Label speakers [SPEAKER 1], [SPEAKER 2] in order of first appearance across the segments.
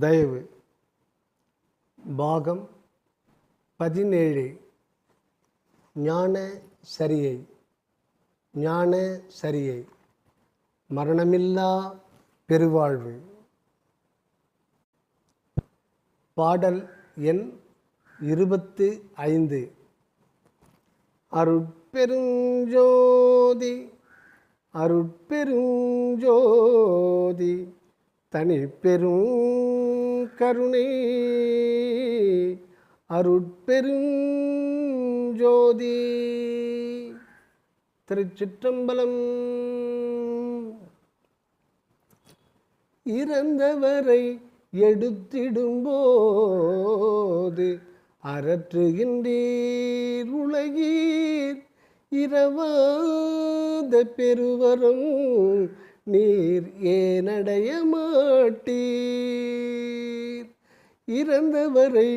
[SPEAKER 1] தயவு பாகம் 17 ஞான சரியை மரணமில்லா பெருவாழ்வு. பாடல் எண் 25. அருட்பெருஞ்சோதி அருட்பெருஞ்சோதி தனிப்பெரும் கருணை அருட்பெருஞ்சோதி. திருச்சிற்றம்பலம். இறந்தவரை எடுத்திடும்போது அரற்றுகின்றீர் உலகீர் இரவாத பெருவரும் நீர் ஏனடைய மாட்டீர். இறந்தவரை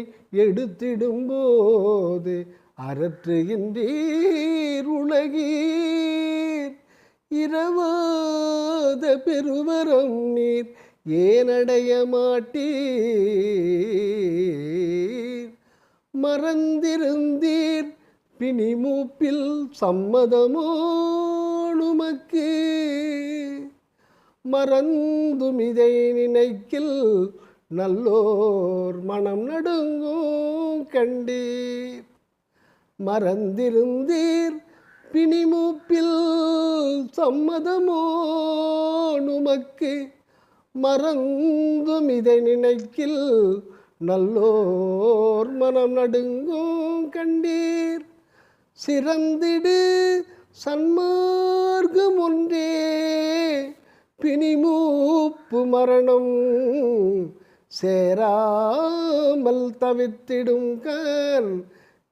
[SPEAKER 1] எடுத்திடும்போது அரற்றுகின்றீர் உலகீர் இரவாத பெருவரம் நீர் ஏனடைய மாட்டீர். மறந்திருந்தீர் பிணிமூப்பில் சம்மதமோ உமக்கு மறந்துமிதை நினைக்கில் நல்லோர் மனம் நடுங்கும் கண்டீர். மறந்திருந்தீர் பிணிமூப்பில் சம்மதமோ உமக்கு மறந்துமிதை நினைக்கில் நல்லோர் மனம் நடுங்கும் கண்டீர். சிறந்திடு சன்மார்க்கம் ஒன்றே பிணிமூப்பு மரணம் சேராமல் தவித்திடும் கண்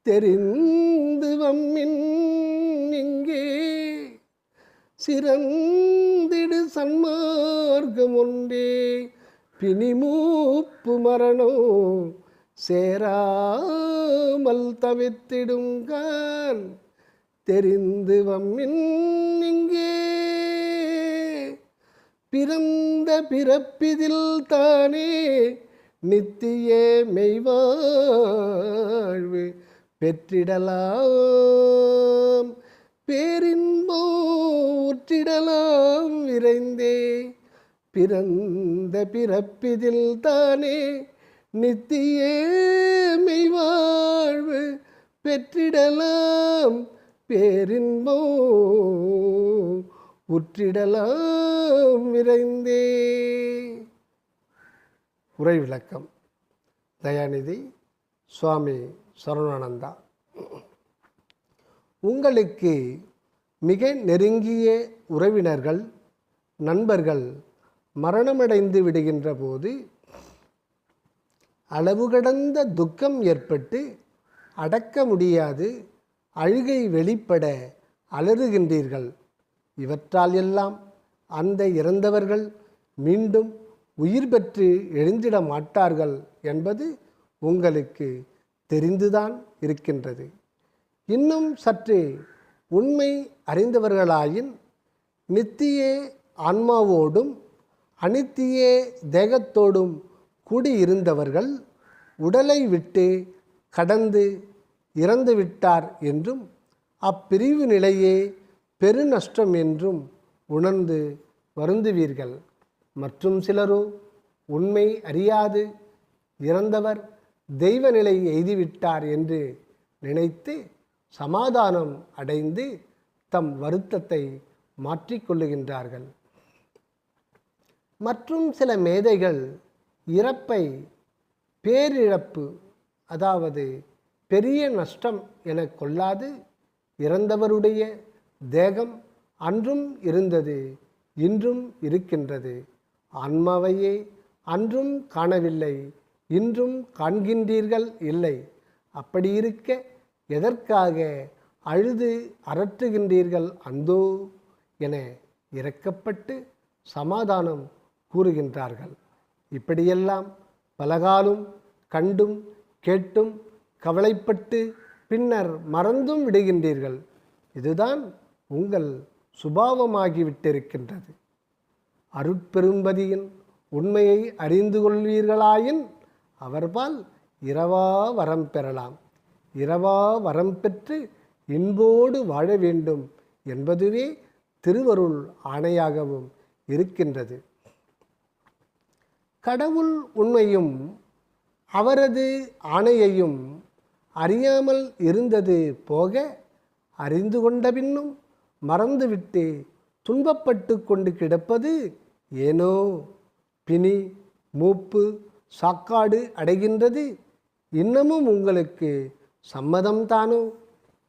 [SPEAKER 1] தெரிந்து வம்மின் இங்கே. சிறந்திடு சன்மார்க்கம் ஒன்றே பிணிமூப்பு மரணம் சேராமல் தவித்திடும் கண் தெரிந்து வம்மின் இங்கே. பிறந்த பிறப்பிதில் தானே நித்திய மெய்வாழ்வு பெற்றிடலாம் பேரின்பம் உற்றிடலாம் விரைந்தே. பிறந்த பிறப்பிதில் தானே நித்திய மெய்வாழ்வு பெற்றிடலாம் பேரின்பம் உற்றிடலாம் விரைந்தே. உரை விளக்கம். தயாநிதி சுவாமி சரவணானந்தா. உங்களுக்கு மிக நெருங்கிய உறவினர்கள் நண்பர்கள் மரணமடைந்து விடுகின்ற போது அளவு கடந்த துக்கம் ஏற்பட்டு அடக்க முடியாது அழுகை வெளிப்பட அலறுகின்றீர்கள். இவற்றால் எல்லாம் அந்த இறந்தவர்கள் மீண்டும் உயிர் பெற்று எழுந்திட மாட்டார்கள் என்பது உங்களுக்கு தெரிந்துதான் இருக்கின்றது. இன்னும் சற்று உண்மை அறிந்தவர்களாயின் நித்திய ஆன்மாவோடும் அனித்திய தேகத்தோடும் கூடியிருந்தவர்கள் உடலை விட்டு கடந்து இறந்துவிட்டார் என்றும் அப்பிரிவு நிலையே பெருநஷ்டம் என்றும் உணர்ந்து வருந்துவீர்கள். மற்றும் சிலரோ உண்மை அறியாது இறந்தவர் தெய்வ நிலை எய்துவிட்டார் என்று நினைத்து சமாதானம் அடைந்து தம் வருத்தத்தை மாற்றிக்கொள்ளுகின்றார்கள். மற்றும் சில மேதைகள் இறப்பை பேரிழப்பு, அதாவது பெரிய நஷ்டம் என கொள்ளாது இறந்தவருடைய தேகம் அன்றும் இருந்தது இன்றும் இருக்கின்றது, ஆன்மாவையே அன்றும் காணவில்லை இன்றும் காண்கின்றீர்கள் இல்லை, அப்படி இருக்க எதற்காக அழுது அரற்றுகின்றீர்கள் அந்தோ என இரக்கப்பட்டு சமாதானம் கூறுகின்றார்கள். இப்படியெல்லாம் பலகாலும் கண்டும் கேட்டும் கவலைப்பட்டு பின்னர் மறந்தும் விடுகின்றீர்கள். இதுதான் உங்கள் சுபாவமாகிவிட்டிருக்கின்றது. அருட்பெரும்பதியின் உண்மையை அறிந்து கொள்வீர்களாயின் அவர்பால் இரவா வரம் பெறலாம். இரவா வரம் பெற்று இன்போடு வாழ வேண்டும் என்பதுவே திருவருள் ஆணையாகவும் இருக்கின்றது. கடவுள் உண்மையும் அவரது ஆணையையும் அறியாமல் இருந்தது போக, அறிந்து கொண்ட பின்னும் மறந்துவிட்டு துன்பப்பட்டு கொண்டு கிடப்பது ஏனோ பிணி, மூப்பு, சாக்காடு அடைகின்றது. இன்னமும் உங்களுக்கு சம்மதம்தானோ?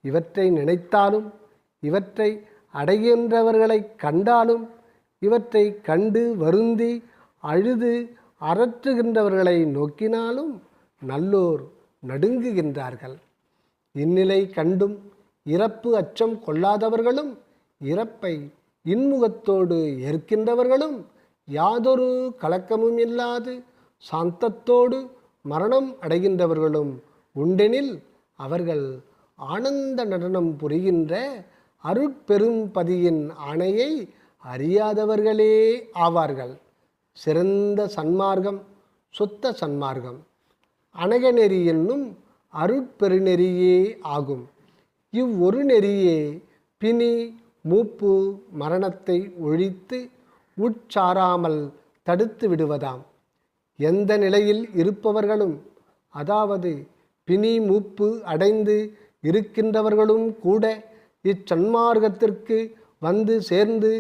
[SPEAKER 1] இவற்றை நினைத்தாலும், இவற்றை அடைகின்றவர்களை கண்டாலும், இவற்றை கண்டு வருந்தி அழுது அரற்றுகின்றவர்களை நோக்கினாலும் நல்லோர் நடுங்குகின்றார்கள். இந்நிலை கண்டும் இறப்பு அச்சம் கொள்ளாதவர்களும், இறப்பை இன்முகத்தோடு ஏற்கின்றவர்களும், யாதொரு கலக்கமும் இல்லாது சாந்தத்தோடு மரணம் அடைகின்றவர்களும் உண்டெனில் அவர்கள் ஆனந்த நடனம் புரிகின்ற அருட்பெரும்பதியின் ஆணையை அறியாதவர்களே ஆவார்கள். சிறந்த சன்மார்க்கம் சுத்த சன்மார்க்கம் அனகநெறி என்னும் அருட்பெருநெறியே ஆகும். இவ்வொரு நெறியே பிணி, மூப்பு, மரணத்தை ஒழித்து உட்சாராமல் தடுத்து விடுவதாம். எந்த நிலையில் இருப்பவர்களும், அதாவது பிணி மூப்பு அடைந்து இருக்கின்றவர்களும் கூட இச்சன்மார்க்கத்திற்கு வந்து சேர்ந்து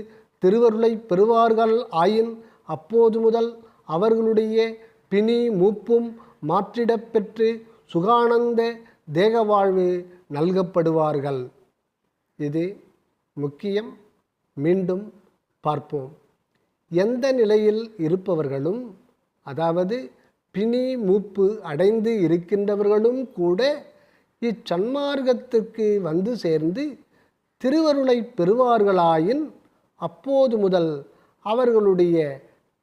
[SPEAKER 1] திருவருளை பெறுவார்கள் ஆயின் அப்போது முதல் அவர்களுடைய பிணி மூப்பும் மாற்றிடப் பெற்று சுகானந்த தேக வாழ்வு நல்கப்படுவார்கள். இது முக்கியம். மீண்டும் பார்ப்போம். எந்த நிலையில் இருப்பவர்களும், அதாவது பிணி மூப்பு அடைந்து இருக்கின்றவர்களும் கூட இச்சன்மார்க்கத்திற்கு வந்து சேர்ந்து திருவருளை பெறுவார்களாயின் அப்போது முதல் அவர்களுடைய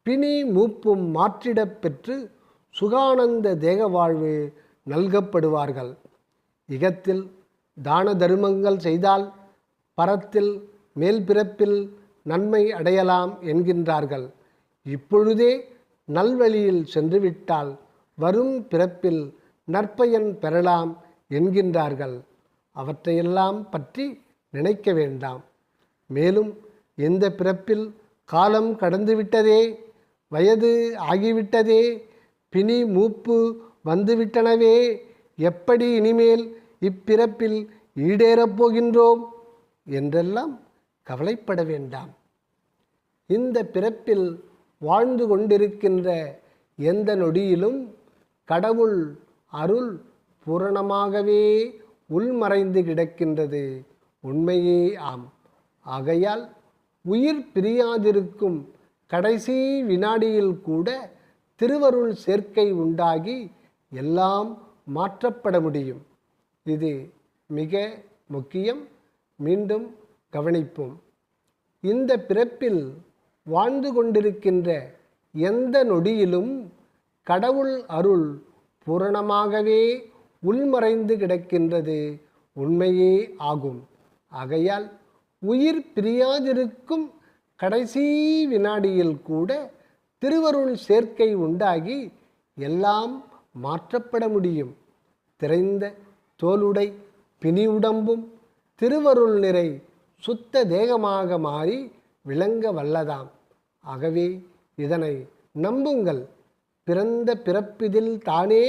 [SPEAKER 1] பிணி மூப்பும் மாற்றிடப் பெற்று சுகானந்த தேக வாழ்வு நல்கப்படுவார்கள். இகத்தில் தான தருமங்கள் செய்தால் பரத்தில் மேல் பிறப்பில் நன்மை அடையலாம் என்கின்றார்கள். இப்பொழுதே நல்வழியில் சென்றுவிட்டால் வரும் பிறப்பில் நற்பயன் பெறலாம் என்கின்றார்கள். அவற்றையெல்லாம் பற்றி நினைக்க வேண்டாம். மேலும் எந்த பிறப்பில் காலம் கடந்துவிட்டதே, வயது ஆகிவிட்டதே, பிணி மூப்பு வந்துவிட்டனவே, எப்படி இனிமேல் இப்பிறப்பில் ஈடேறப் போகின்றோம் என்றெல்லாம் கவலைப்பட வேண்டாம். இந்த பிறப்பில் வாழ்ந்து கொண்டிருக்கின்ற எந்த நொடியிலும் கடவுள் அருள் பூரணமாகவே உள்மறைந்து கிடக்கின்றது உண்மையே ஆம். ஆகையால் உயிர் பிரியாதிருக்கும் கடைசி வினாடியில் கூட திருவருள் சேர்க்கை உண்டாகி எல்லாம் மாற்றப்பட முடியும். இது மிக முக்கியம். மீண்டும் கவனிப்போம். இந்த பிறப்பில் வாழ்ந்து கொண்டிருக்கின்ற எந்த நொடியிலும் கடவுள் அருள் பூரணமாகவே உள்மறைந்து கிடக்கின்றது உண்மையே ஆகும். ஆகையால் உயிர் பிரியாதிருக்கும் கடைசி வினாடியில் கூட திருவருள் சேர்க்கை உண்டாகி எல்லாம் மாற்றப்பட முடியும். திரைந்த தோலுடை பிணி உடம்பும் திருவருள் நிறை சுத்த தேகமாக மாறி விளங்க வல்லதாம். ஆகவே இதனை நம்புங்கள். பிறந்த பிறப்பிதில் தானே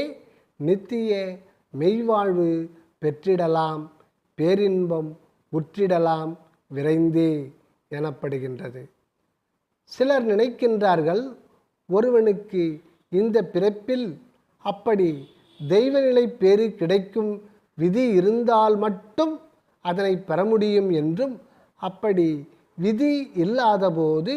[SPEAKER 1] நித்திய மெய்வாழ்வு பெற்றிடலாம், பேரின்பம் உற்றிடலாம் விரைந்தே எனப்படுகின்றது. சிலர் நினைக்கின்றார்கள், ஒருவனுக்கு இந்த பிறப்பில் அப்படி தெய்வநிலை பேறு கிடைக்கும் விதி இருந்தால் மட்டும் அதனை பெற முடியும் என்றும், அப்படி விதி இல்லாதபோது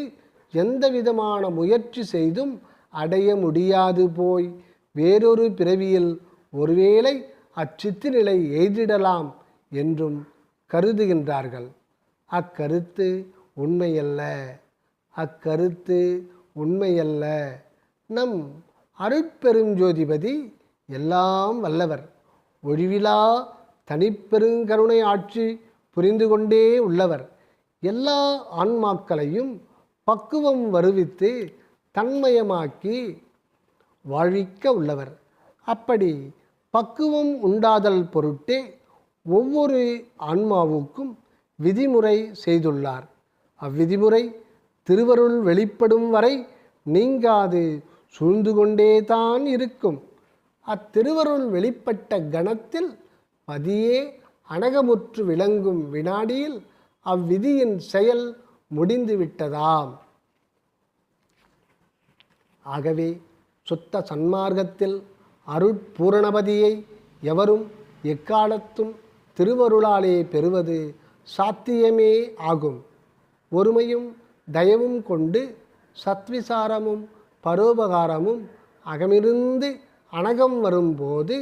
[SPEAKER 1] எந்த விதமான முயற்சி செய்தும் அடைய முடியாது போய் வேறொரு பிறவியில் ஒருவேளை அச்சித்து நிலை எய்திடலாம் என்றும் கருதுகின்றார்கள். அக்கருத்து உண்மையல்ல. அக்கருத்து உண்மையல்ல. நம் அருட்பெருஞ்சோதிபதி எல்லாம் வல்லவர், ஒழிவிலா தனிப்பெருங்கருணை ஆட்சி புரிந்து கொண்டே உள்ளவர். எல்லா ஆன்மாக்களையும் பக்குவம் வருவித்து தன்மயமாக்கி வாழ்விக்க உள்ளவர். அப்படி பக்குவம் உண்டாதல் பொருட்டே ஒவ்வொரு ஆன்மாவுக்கும் விதிமுறை செய்துள்ளார். அவ்விதிமுறை திருவருள் வெளிப்படும் வரை நீங்காது சூழ்ந்து கொண்டே தான் இருக்கும். அத்திருவருள் வெளிப்பட்ட கணத்தில் பதியே அனகமுற்று விளங்கும் வினாடியில் அவ்விதியின் செயல் முடிந்துவிட்டதாம். ஆகவே சுத்த சன்மார்க்கத்தில் அருட்பூரணபதியை எவரும் எக்காலத்தும் திருவருளாலே பெறுவது சாத்தியமே ஆகும். ஒருமையும் தயவும் கொண்டு சத்விசாரமும் பரோபகாரமும் அகமிருந்து அனகம் வரும்போது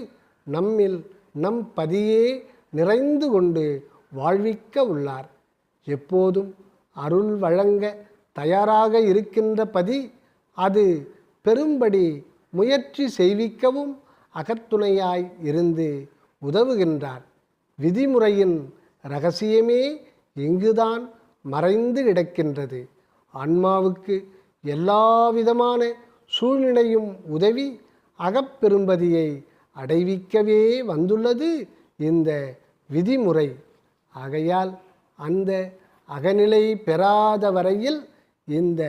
[SPEAKER 1] நம்மில் நம் பதியே நிறைந்து கொண்டு வாழ்விக்க உள்ளார். எப்போதும் அருள் வழங்க தயாராக இருக்கின்ற பதி அது பெரும்படி முயற்சி செய்விக்கவும் அகத்துணையாய் இருந்து உதவுகின்றார். விதிமுறையின் இரகசியமே இங்குதான் மறைந்து கிடக்கின்றது. ஆன்மாவுக்கு எல்லாவிதமான சூழ்நிலையும் உதவி அகப்பெரும்பதியை அடைவிக்கவே வந்துள்ளது இந்த விதிமுறை. ஆகையால் அந்த அகநிலை பெறாத வரையில் இந்த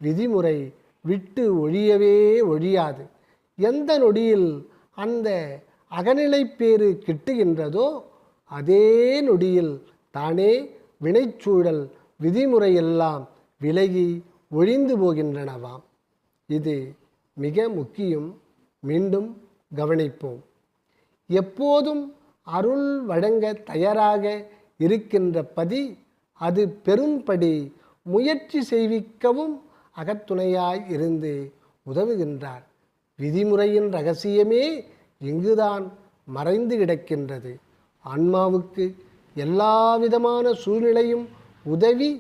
[SPEAKER 1] விதிமுறை விட்டு ஒழியவே ஒழியாது. எந்த நொடியில் அந்த அகநிலை பேறு கிட்டுகின்றதோ அதே நொடியில் தானே வினைச்சூழல் விதிமுறையெல்லாம் விலகி ஒழிந்து போகின்றனவாம். இது மிக முக்கியம். மீண்டும் கவனிப்போம். எப்போதும் அருள் வழங்க தயாராக இருக்கின்ற பதி அது பெரும்படி முயற்சி செய்விக்கவும் அகத்துணையாய் இருந்து உதவுகின்றார். விதிமுறையின் இரகசியமே இங்குதான் மறைந்து கிடக்கின்றது. ஆன்மாவுக்கு எல்லாவிதமான சூழ்நிலையும் உதவி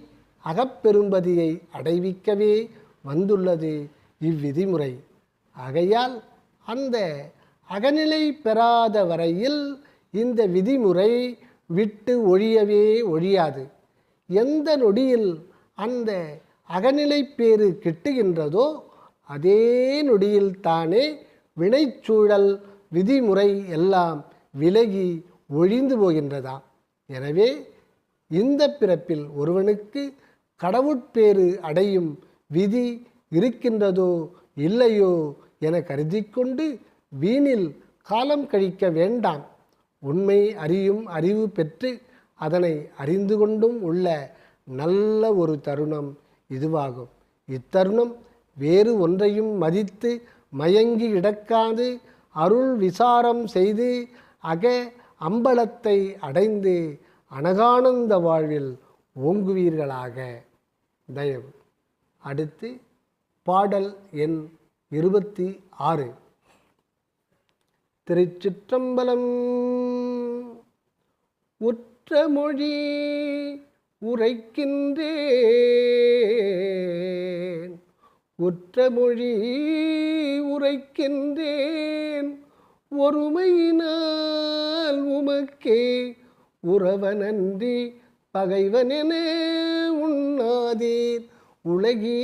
[SPEAKER 1] அகப்பெரும்பதியை அடைவிக்கவே வந்துள்ளது இவ்விதிமுறை. ஆகையால் அந்த அகநிலை பெறாத வரையில் இந்த விதிமுறை விட்டு ஒழியவே ஒழியாது. எந்த நொடியில் அந்த அகநிலை பேறு கிட்டுகின்றதோ அதே நொடியில் தானே வினைச்சூழல் விதிமுறை எல்லாம் விலகி ஒழிந்து போகின்றதாம். எனவே இந்த பிறப்பில் ஒருவனுக்கு கடவுட்பேறு அடையும் விதி இருக்கின்றதோ இல்லையோ என கருதி கொண்டு வீணில் காலம் கழிக்க வேண்டாம். உண்மை அறியும் அறிவு பெற்று அதனை அறிந்து கொண்டும் உள்ள நல்ல ஒரு தருணம் இதுவாகும். இத்தருணம் வேறு ஒன்றையும் மதித்து மயங்கி கிடக்காது அருள் விசாரம் செய்து அக அம்பலத்தை அடைந்து அனகானந்த வாழ்வில் ஓங்குவீர்களாக. தயவு. அடுத்து பாடல் எண் 26. திருச்சிற்றம்பலம். உற்ற மொழி உரைக்கின்றேன், உற்ற மொழி உரைக்கின்றேன், ஒருமையினால் உமக்கே உறவனன்றி பகைவனென உண்ணாதீர் உலகீர்.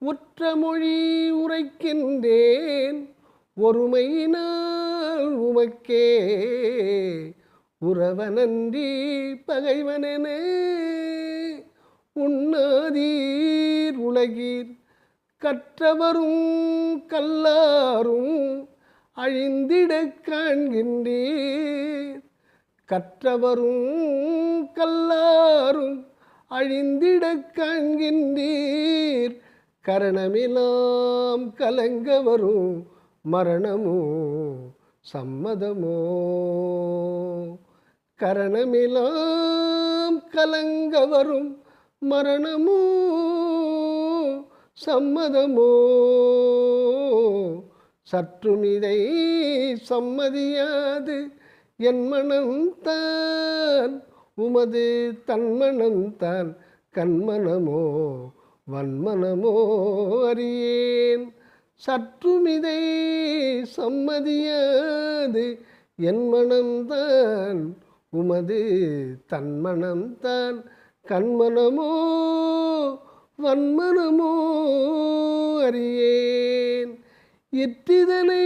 [SPEAKER 1] உற்ற மொழி உரைக்கின்றேன், ஒருமையினால் உமக்கே உறவனன்றி பகைவனென உண்ணாதீர் உலகீர். கற்றவரும் கல்லாரும் அழிந்திடக் காண்கின்றீர், கற்றவரும் கல்லாரும் அழிந்திடக் காண்கின்றீர். கரணமெல்லாம் கலங்க வரும் மரணமோ சம்மதமோ, கரணமெல்லாம் கலங்க வரும் மரணமோ சம்மதமோ. சற்றுமிதை சம்மதியாது என் மனம்தான் உமது தன்மனம்தான் கண்மனமோ வன்மனமோ அறியேன். சற்றுமிதை சம்மதியாது என் மனம்தான் உமது தன்மனம்தான் கண்மனமோ வன்மனமோ அறியேன். இற்றிதனை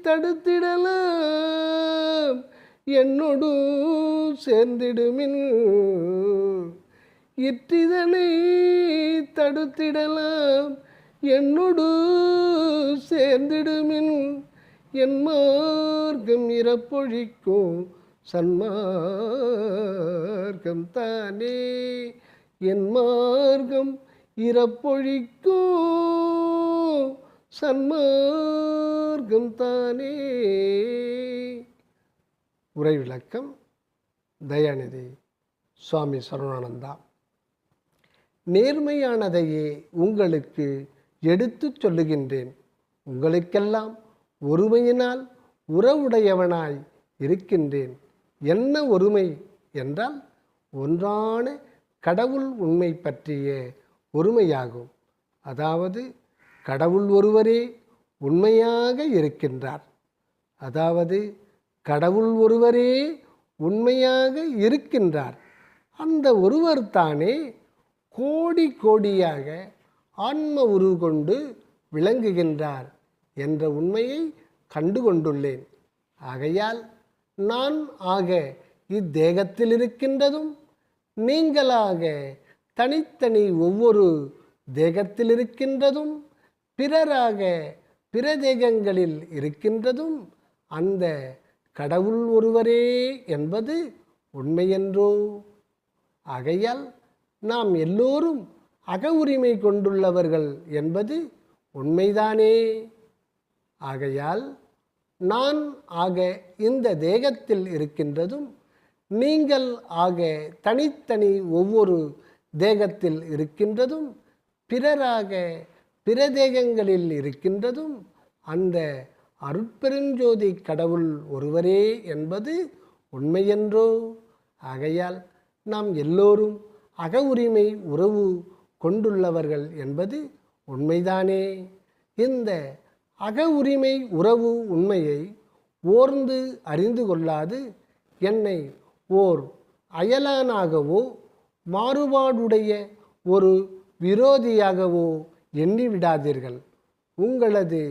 [SPEAKER 1] தடுத்திடலாம் என்னோடு சேர்ந்திடுமின். இற்றிதனை தடுத்திடலாம் என்னோடு சேர்ந்திடுமின். என் மார்க்கம் இறப்பொழிக்கும் சன்மார்க்கம் தானே. என் மார்க்கம் இறப்பொழிக்கும் சன்மார்க்கம் தானே. உரை விளக்கம் தயாநிதி சுவாமி சரவணானந்தா. நேர்மையானதையே உங்களுக்கு எடுத்துச் சொல்லுகின்றேன். உங்களுக்கெல்லாம் ஒருமையினால் உறவுடையவனாய் இருக்கின்றேன். என்ன ஒருமை என்றால் ஒன்றான கடவுள் உண்மை பற்றிய ஒருமையாகும். அதாவது கடவுள் ஒருவரே உண்மையாக இருக்கின்றார். அதாவது கடவுள் ஒருவரே உண்மையாக இருக்கின்றார். அந்த ஒருவர் தானே கோடி கோடியாக ஆன்ம உருவு கொண்டு விளங்குகின்றார் என்ற உண்மையை கண்டுகொண்டுள்ளேன். ஆகையால் நான் ஆக இத்தேகத்தில் இருக்கின்றதும், நீங்களாக தனித்தனி ஒவ்வொரு தேகத்தில் இருக்கின்றதும், பிறராக பிற தேகங்களில் இருக்கின்றதும் அந்த கடவுள் ஒருவரே என்பது உண்மையென்றோ? ஆகையால் நாம் எல்லோரும் அக உரிமை கொண்டுள்ளவர்கள் என்பது உண்மைதானே. ஆகையால் நான் ஆக இந்த தேகத்தில் இருக்கின்றதும், நீங்கள் ஆக தனித்தனி ஒவ்வொரு தேகத்தில் இருக்கின்றதும், பிறராக பிற தேகங்களில் இருக்கின்றதும் அந்த அருட்பெருஞ்சோதி கடவுள் ஒருவரே என்பது உண்மையென்றோ? ஆகையால் நாம் எல்லோரும் அக உரிமை உறவு கொண்டுள்ளவர்கள் என்பது உண்மைதானே. இந்த அக உரிமை உறவு உண்மையை ஓர்ந்து அறிந்து கொள்ளாது என்னை ஓர் அயலானாகவோ மாறுபாடுடைய ஒரு விரோதியாகவோ எண்ணிவிடாதீர்கள். உங்களது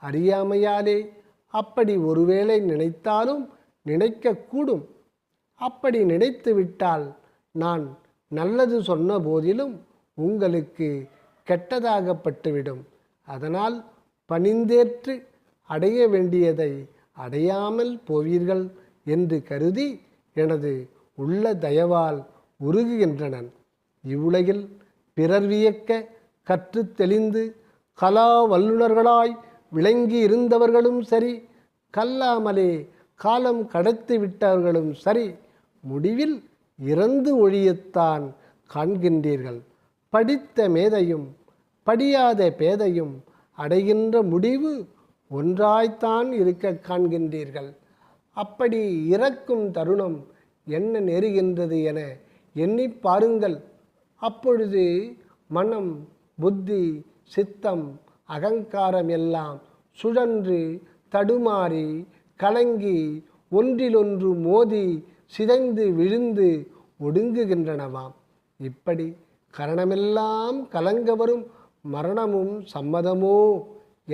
[SPEAKER 1] அறியாமையாலே அப்படி ஒருவேளை நினைத்தாலும் நினைக்கக்கூடும். அப்படி நினைத்துவிட்டால் நான் நல்லது சொன்ன போதிலும் உங்களுக்கு கெட்டதாகப்பட்டுவிடும். அதனால் பணிந்தேற்று அடைய வேண்டியதை அடையாமல் போவீர்கள் என்று கருதி எனது உள்ள தயவால் உருகுகின்றனன். இவ்வுலகில் பிறர் வியக்க கற்று தெளிந்து கலா வல்லுநர்களாய் விளங்கி இருந்தவர்களும் சரி, கல்லாமலே காலம் கடத்தி விட்டவர்களும் சரி, முடிவில் இறந்து ஒழியத்தான் காண்கின்றீர்கள். படித்த மேதையும் படியாத பேதையும் அடைகின்ற முடிவு ஒன்றாய்த்தான் இருக்க காண்கின்றீர்கள். அப்படி இறக்கும் தருணம் என்ன நேருகின்றது என எண்ணி பாருங்கள். அப்பொழுது மனம், புத்தி, சித்தம், அகங்காரம் எல்லாம் சுழன்று தடுமாறி கலங்கி ஒன்றிலொன்று மோதி சிதைந்து விழுந்து ஒடுங்குகின்றனவாம். இப்படி கரணமெல்லாம் கலங்க வரும் மரணமும் சம்மதமோ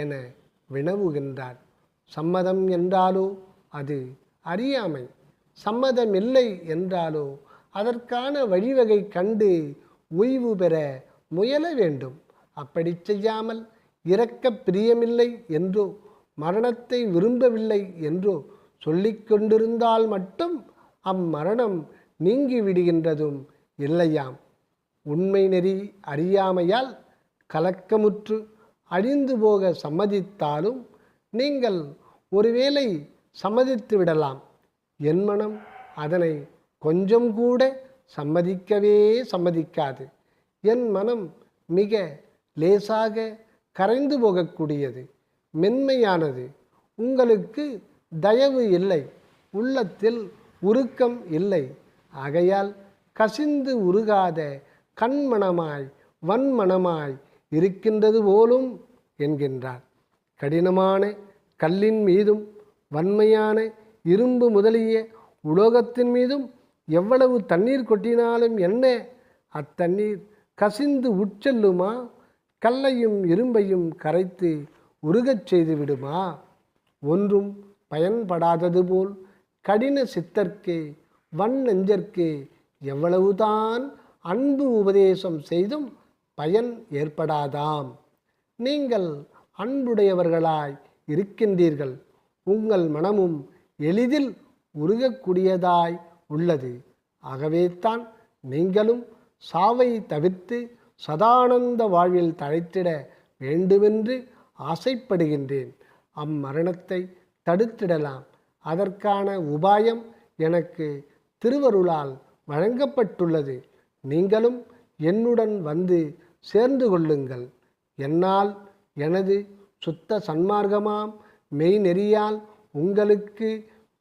[SPEAKER 1] என வினவுகின்றார். சம்மதம் என்றாலோ அது அறியாமை, சம்மதம் இல்லை என்றாலோ அதற்கான வழிவகை கண்டு ஓய்வு பெற முயல வேண்டும். அப்படி செய்யாமல் இறக்க பிரியமில்லை என்றோ மரணத்தை விரும்பவில்லை என்றோ சொல்லிக்கொண்டிருந்தால் மட்டும் அம்மரணம் நீங்கி விடுகின்றதும் இல்லையாம். உண்மை நெறி அறியாமையால் கலக்கமுற்று அழிந்து போக சம்மதித்தாலும் நீங்கள் ஒருவேளை சம்மதித்து விடலாம். என் மனம் அதனை கொஞ்சம் கூட சம்மதிக்கவே சம்மதிக்காது. என் மனம் மிக லேசாக கரைந்து போகக்கூடியது, மென்மையானது. உங்களுக்கு தயவு இல்லை, உள்ளத்தில் உருக்கம் இல்லை. ஆகையால் கசிந்து உருகாத கண்மணமாய் வன்மனமாய் இருக்கின்றது போலும் என்கின்றார். கடினமான கல்லின் மீதும் வன்மையான இரும்பு முதலிய உலோகத்தின் மீதும் எவ்வளவு தண்ணீர் கொட்டினாலும் என்ன, அத்தண்ணீர் கசிந்து உட்செல்லுமா? கல்லையும் இரும்பையும் கரைத்து உருகச் செய்து விடுமா? ஒன்றும் பயன்படாதது போல் கடின சித்தர்க்கே வன்னெஞ்சற்கே எவ்வளவுதான் அன்பு உபதேசம் செய்தும் பயன் ஏற்படாதாம். நீங்கள் அன்புடையவர்களாய் இருக்கின்றீர்கள். உங்கள் மனமும் எளிதில் உருகக்கூடியதாய் உள்ளது. ஆகவேதான் நீங்களும் சாவை தவிர்த்து சதானந்த வாழ்வில் தழைத்திட வேண்டுமென்று ஆசைப்படுகின்றேன். அம்மரணத்தை தடுத்திடலாம். அதற்கான உபாயம் எனக்கு திருவருளால் வழங்கப்பட்டுள்ளது. நீங்களும் என்னுடன் வந்து சேர்ந்து கொள்ளுங்கள். என்னால் எனது சுத்த சன்மார்க்கமாம் மெய்நெறியால் உங்களுக்கு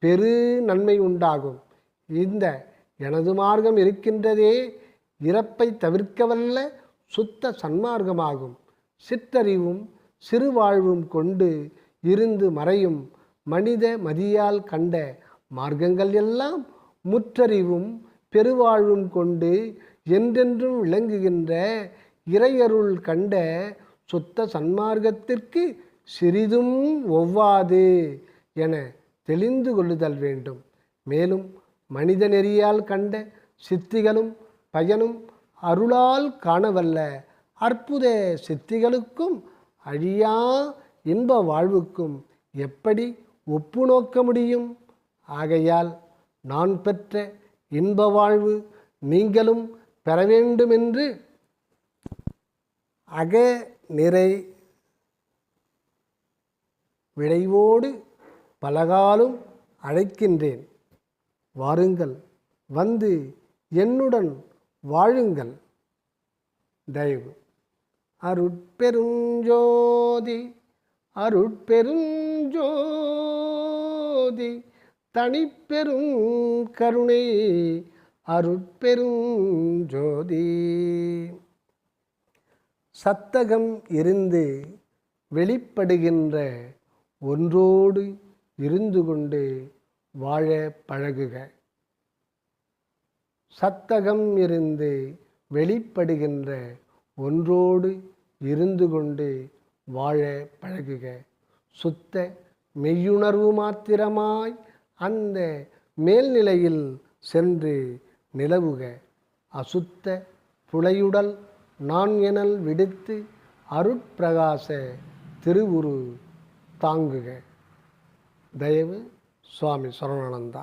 [SPEAKER 1] பெரு நன்மை உண்டாகும். இந்த எனது மார்க்கம் இருக்கின்றதே இறப்பை தவிர்க்கவல்ல சுத்த சன்மார்க்கமாகும். சிற்றறிவும் சிறுவாழ்வும் கொண்டு இருந்து மறையும் மனித மதியால் கண்ட மார்க்கங்கள் எல்லாம் முற்றறிவும் பெருவாழ்வும் கொண்டு என்றென்றும் விளங்குகின்ற இறையருள் கண்ட சுத்த சன்மார்க்கத்திற்கு சிறிதும் ஒவ்வாது என தெளிந்து கொள்ளுதல் வேண்டும். மேலும் மனித நெறியால் கண்ட சித்திகளும் பயனும் அருளால் காணவல்ல அற்புத சித்திகளுக்கும் அழியா இன்ப வாழ்வுக்கும் எப்படி ஒப்பு நோக்க முடியும்? ஆகையால் நான் பெற்ற இன்ப வாழ்வு நீங்களும் பெற வேண்டுமென்று அக நிறை விழைவோடு பலகாலும் அழைக்கின்றேன். வாருங்கள், வந்து என்னுடன் வாழுங்கள். தயவு. அருட்பெருஞ்சோதி அருட்பெருஞ்சோதி தனிப்பெரும் கருணை அருட்பெருஞ்சோதி. சத்தகம் இருந்து வெளிப்படுகின்ற ஒன்றோடு இருந்து கொண்டு வாழ பழகுக. சத்தகம் இருந்து வெளிப்படுகின்ற ஒன்றோடு இருந்து கொண்டு வாழ பழகுக. சுத்த மெய்யுணர்வு மாத்திரமாய் அந்த மேல்நிலையில் சென்று நிலவுக. அசுத்த புலையுடல் நான் எனல் விடுத்து அருட்பிரகாச திருவுரு தாங்குக. தயவு சுவாமி சரவணானந்தா.